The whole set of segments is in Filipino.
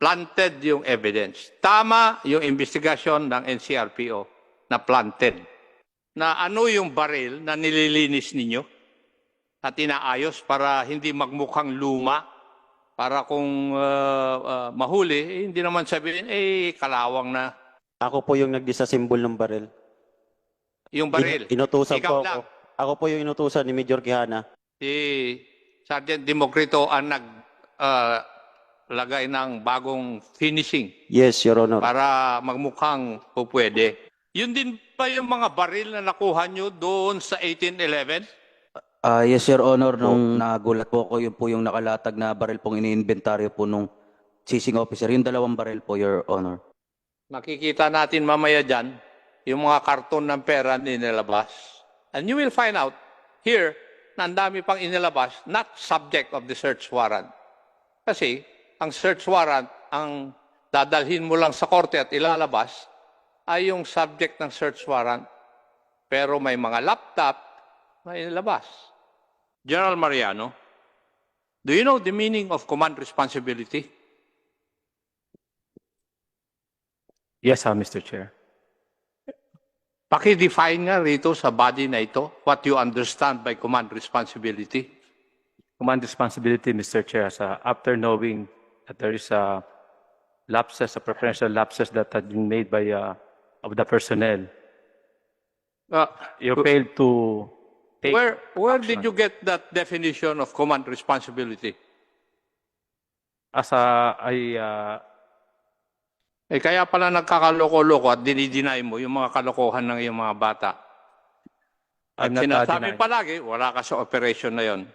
planted yung evidence. Tama yung investigasyon ng NCRPO na planted. Na ano yung baril na nililinis ninyo at inaayos para hindi magmukhang luma, para kung mahuli, hindi naman sabihin, kalawang na. Ako po yung nagdisassemble ng baril. Yung baril. Inutusan Ikaw po lang. ako. Ako po yung inutusan ni Major Quijana. Si Sergeant Democrito ang naglagay ng bagong finishing Yes, Your Honor. para magmukhang pupwede. Yun din ba yung mga baril na nakuha nyo doon sa 1811? Yes, Your Honor. Nung nagulat po ako, yun po yung nakalatag na baril pong iniinventaryo po nung seizing officer. Yung 2 baril po, Your Honor. Makikita natin mamaya dyan yung mga karton ng pera na inilabas. And you will find out here na ang dami pang inilabas, not subject of the search warrant. Kasi ang search warrant, ang dadalhin mo lang sa korte at ilalabas, ay yung subject ng search warrant. Pero may mga laptop na inilabas. General Mariano, do you know the meaning of command responsibility? Yes, Mr. Chair. Paki-define nga rito sa body na ito what you understand by command responsibility. Command responsibility, Mr. Chair, after knowing that there is a lapses, a preferential lapses that had been made by of the personnel, you failed to take Where did action. you get that definition of command responsibility? As Kaya pala nagkakaloko-loko at dinideny mo yung mga kalokohan ng iyong mga bata. At I'm not sinasabi denying. palagi, wala ka sa operation na yon.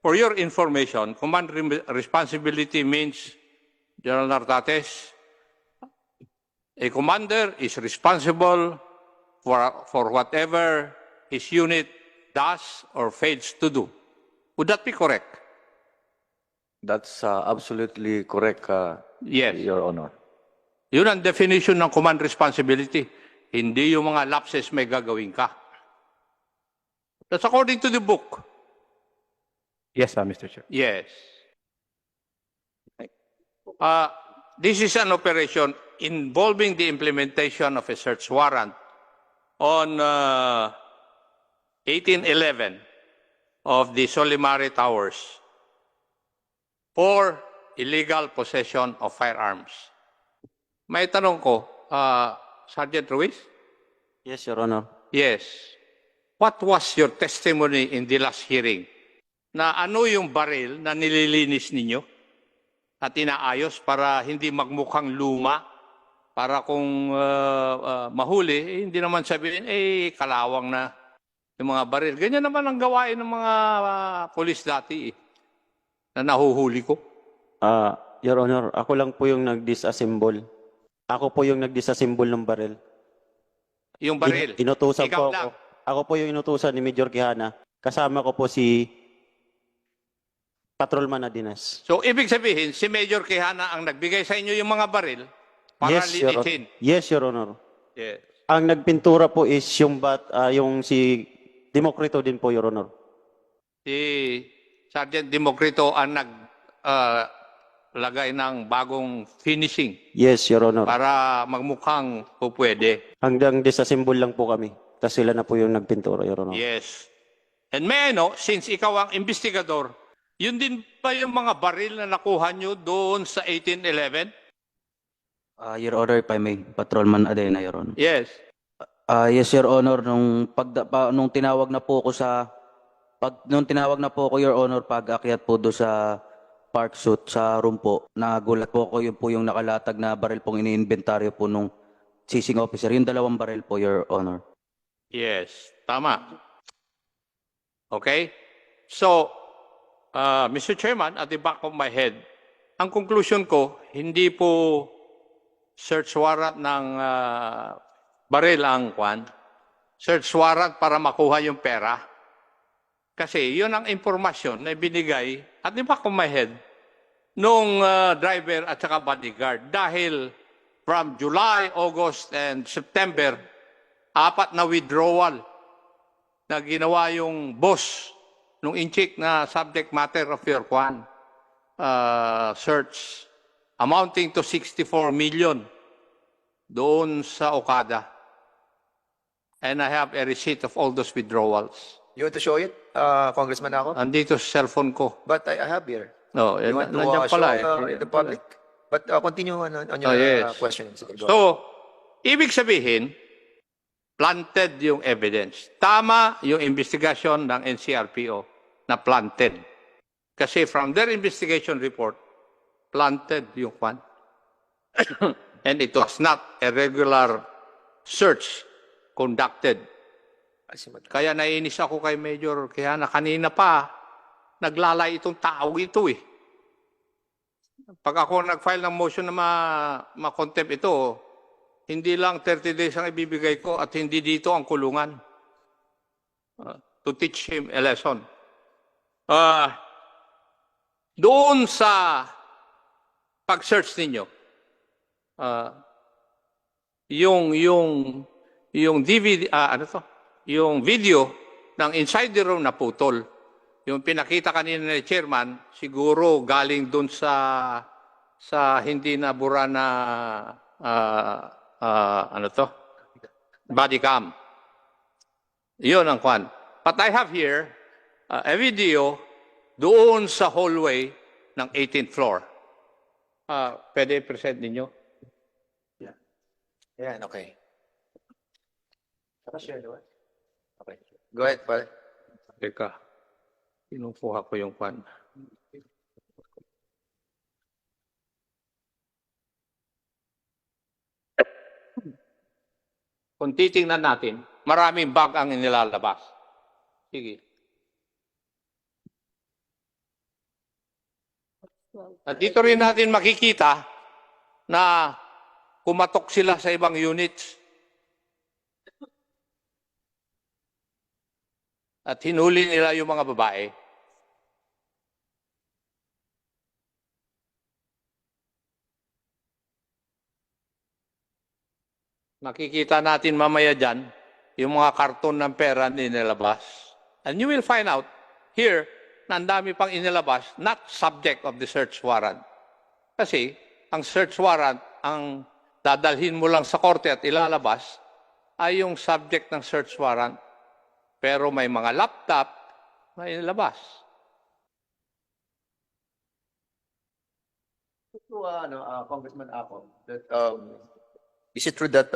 For your information, command responsibility means, General Nartates, a commander is responsible for whatever his unit does or fails to do. Would that be correct? That's absolutely correct, Yes. Your Honor. Yun ang definition ng command responsibility. Hindi yung mga lapses may gagawin ka. That's according to the book. yes, Mr. Chair. Yes. This is an operation involving the implementation of a search warrant on 1811 of the Solimare Towers for illegal possession of firearms. May tanong ko, Sergeant Ruiz? Yes, Your Honor. Yes. What was your testimony in the last hearing? Na ano yung baril na nililinis ninyo at inaayos para hindi magmukhang luma, para kung mahuli, hindi naman sabihin, kalawang na yung mga baril. Ganyan naman ang gawain ng mga polis dati na nahuhuli ko. Your Honor, ako lang po yung nag-disassemble. Ako po yung nag-disassemble ng baril. Yung baril. Inutusan Ikaw po lang. ako. Ako po yung inutusan ni Major Quijana. Kasama ko po si Patrolman Adinas. So, ibig sabihin, si Major Quijana ang nagbigay sa inyo yung mga baril para Yes, Your Honor. linisin. Yes, Your Honor. Yes. Ang nagpintura po is yung si Democrito din po, Your Honor. Si Sergeant Democrito ang naglagay ng bagong finishing Yes, Your Honor. para magmukhang pupwede. Hanggang disassemble lang po kami. Tapos sila na po yung nagpintura, Your Honor. Yes. And may I know, since ikaw ang investigador, yun din ba yung mga baril na nakuha nyo doon sa 1811? Your Honor, if I may, Patrolman Adena, Your Honor. Yes. Yes, Your Honor, nung tinawag na po ako Your Honor, pag-akyat po do sa park suit sa room po, nagulat po ako, yun po yung nakalatag na baril pong iniinventaryo po nung seizing officer. Yung 2 baril po, Your Honor. Yes. Tama. Okay? So, Mr. Chairman, at the back of my head, ang conclusion ko, hindi po search warrant ng baril ang kwan. Search warrant para makuha yung pera. Kasi yun ang impormasyon na binigay at the back of my head nung driver at saka bodyguard. Dahil from July, August, and September, 4 na withdrawal na ginawa yung boss nung inchik na subject matter of your kwan search amounting to 64 million doon sa Okada. And I have a receipt of all those withdrawals. You want to show it, Congressman Ako? Andito sa cellphone ko. But I have here. No, You want to nandiyan show pala in the public? But continue on your Oh, yes. questioning. Sige, go. So, ibig sabihin, planted yung evidence. Tama yung investigation ng NCRPO na planted. Kasi from their investigation report, planted yung kwan. And it was not a regular search conducted. Kaya naiinis ako kay Major kaya na kanina pa naglalay itong tao ito eh. Pag ako nag-file ng motion na ma-contempt ito, hindi lang 30 days ang ibibigay ko at hindi dito ang kulungan. To teach him a lesson. Doon sa pag-search ninyo, yung DVD, yung video ng inside the room na putol, yung pinakita kanina ni Chairman, siguro galing doon sa hindi nabura na body cam. Yun ang kwan. But I have here a video doon sa hallway ng 18th floor. Pwede i-present ninyo? Yan, okay. Okay. Go ahead, pare. Teka, kinukuha ko yung kwan. Kung titingnan natin, maraming bag ang inilalabas. Sige. At dito rin natin makikita na kumatok sila sa ibang units. At hinuli nila yung mga babae. Makikita natin mamaya dyan yung mga karton ng pera na inilabas. And you will find out here na ang dami pang inilabas, not subject of the search warrant. Kasi ang search warrant, ang dadalhin mo lang sa korte at ilalabas, ay yung subject ng search warrant. Pero may mga laptop na inilabas. Congressman Ako, that, is it true that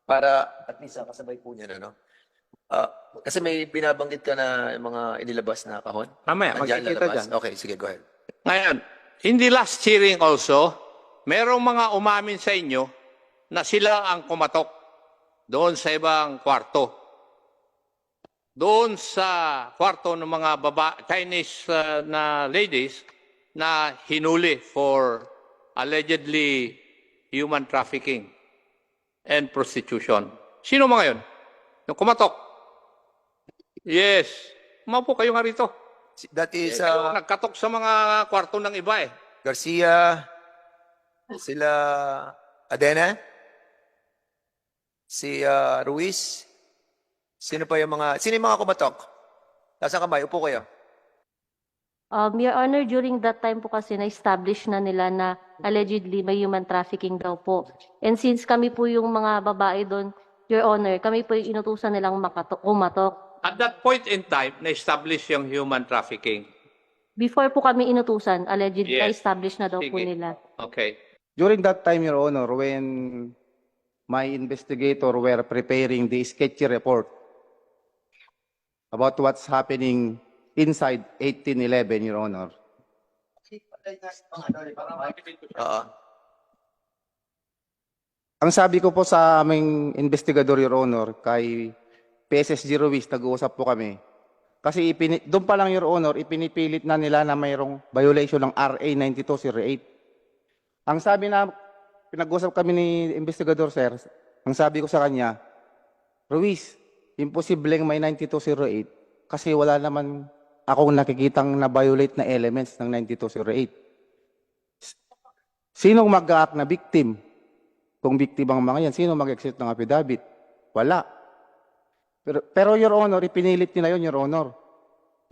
para at least kasabay po niya no? Kasi may binabanggit ka na yung mga inilabas na kahon. Mamaya, Nandyan makikita lalabas. dyan. Okay, sige, go ahead. Ngayon, in the last hearing also, merong mga umamin sa inyo na sila ang kumatok doon sa ibang kwarto. Doon sa kwarto ng mga Chinese na ladies na hinuli for allegedly human trafficking and prostitution. Sino mga yun? Yung kumatok. Yes. Umapo kayo nga rito. That is Kayo nagkatok sa mga kwarto ng iba eh. Garcia, sila Adena, si Ruiz, sino yung mga kumatok? Nasaan kamay? Upo kayo. Your Honor, during that time po kasi na-establish na nila na allegedly may human trafficking daw po. And since kami po yung mga babae doon, Your Honor, kami po yung inutusan nilang kumatok. At that point in time, na-establish yung human trafficking. Before po kami inutusan, allegedly Yes. na-establish na daw po Sige. nila. Okay. During that time, Your Honor, when my investigator were preparing the sketchy report about what's happening inside 1811, Your Honor, ang sabi ko po sa aming investigador, Your Honor, kay PSSG Ruiz, nag-uusap po kami. Kasi doon pa lang, Your Honor, ipinipilit na nila na mayroong violation ng RA 9208. Ang sabi na, pinag-usap kami ni investigador, sir, ang sabi ko sa kanya, Ruiz, imposibleng may 9208 kasi wala naman akong nakikitang na-violate na elements ng 9208. Sinong mag-act na victim? Kung victim ang mga yan, sino mag-exit ng affidavit? Wala. Pero Your Honor, ipinilit nila yun, Your Honor.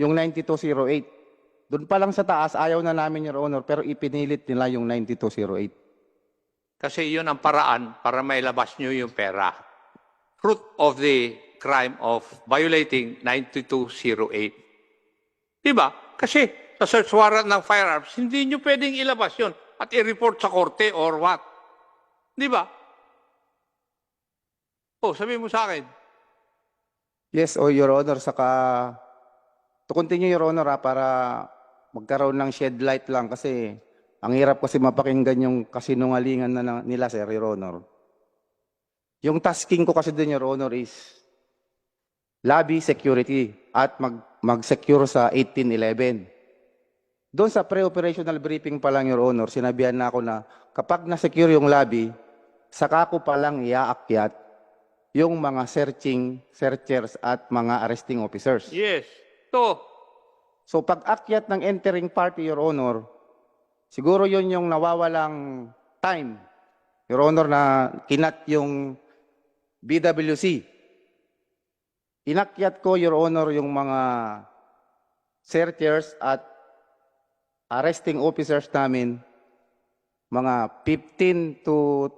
Yung 9208. Doon pa lang sa taas, ayaw na namin, Your Honor, pero ipinilit nila yung 9208. Kasi yun ang paraan para mailabas nyo yung pera. Fruit of the crime of violating 9208. Diba? Kasi sa search warrant ng firearms, hindi nyo pwedeng ilabas yun at i-report sa korte or what. Diba? Oh, sabihin mo sa akin. Yes, Your Honor, saka to continue, Your Honor, para magkaroon ng shed light lang kasi ang hirap kasi mapakinggan yung kasinungalingan nila, sir, Your Honor. Yung tasking ko kasi din, Your Honor, is lobby security at mag-secure sa 1811. Doon sa pre-operational briefing pa lang, Your Honor, sinabihan na ako na kapag na-secure yung lobby, saka ko pa lang iaakyat yung mga searchers at mga arresting officers. Yes. So pag-akyat ng entering party, Your Honor, siguro yun yung nawawalang time, Your Honor, na kinat yung BWC. Inakyat ko, Your Honor, yung mga searchers at arresting officers namin, mga 15 to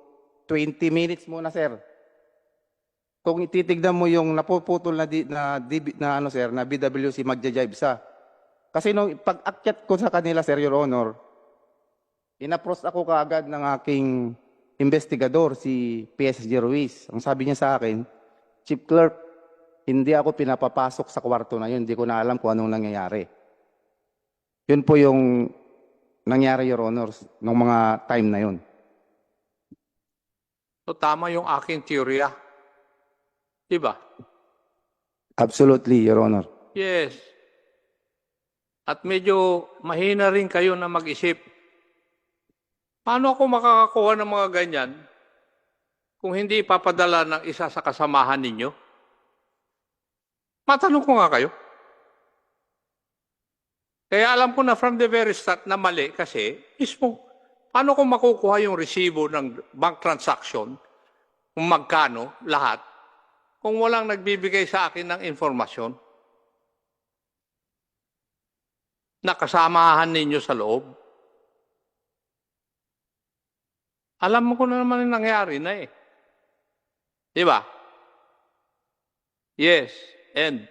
20 minutes muna, sir. Kung ititignan mo yung napuputol na BWC, magja-jive sa. Kasi nung pag-akyat ko sa kanila, sir, Your Honor, inapproach ako kaagad ng aking investigador, si PSG Ruiz. Ang sabi niya sa akin, Chief Clerk, hindi ako pinapapasok sa kwarto na yun. Hindi ko na alam kung anong nangyayari. Yun po yung nangyari, Your Honor, nung mga time na yun. So tama yung aking teorya. Diba? Absolutely, Your Honor. Yes. At medyo mahina rin kayo na mag-isip. Paano ako makakakuha ng mga ganyan kung hindi ipapadala ng isa sa kasamahan ninyo? Matanong ko nga kayo. Kaya alam ko na from the very start na mali kasi mismo, paano ko makukuha yung resibo ng bank transaction, kung magkano, lahat, kung walang nagbibigay sa akin ng informasyon na kasamahan ninyo sa loob? Alam mo ko na naman yung nangyari na eh. Di ba? Yes. And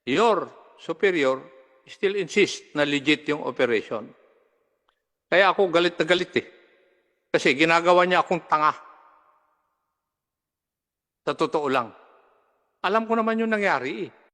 your superior still insist na legit yung operation. Kaya ako galit na galit eh. Kasi ginagawa niya akong tanga. Sa totoo lang. Alam ko naman yung nangyari eh.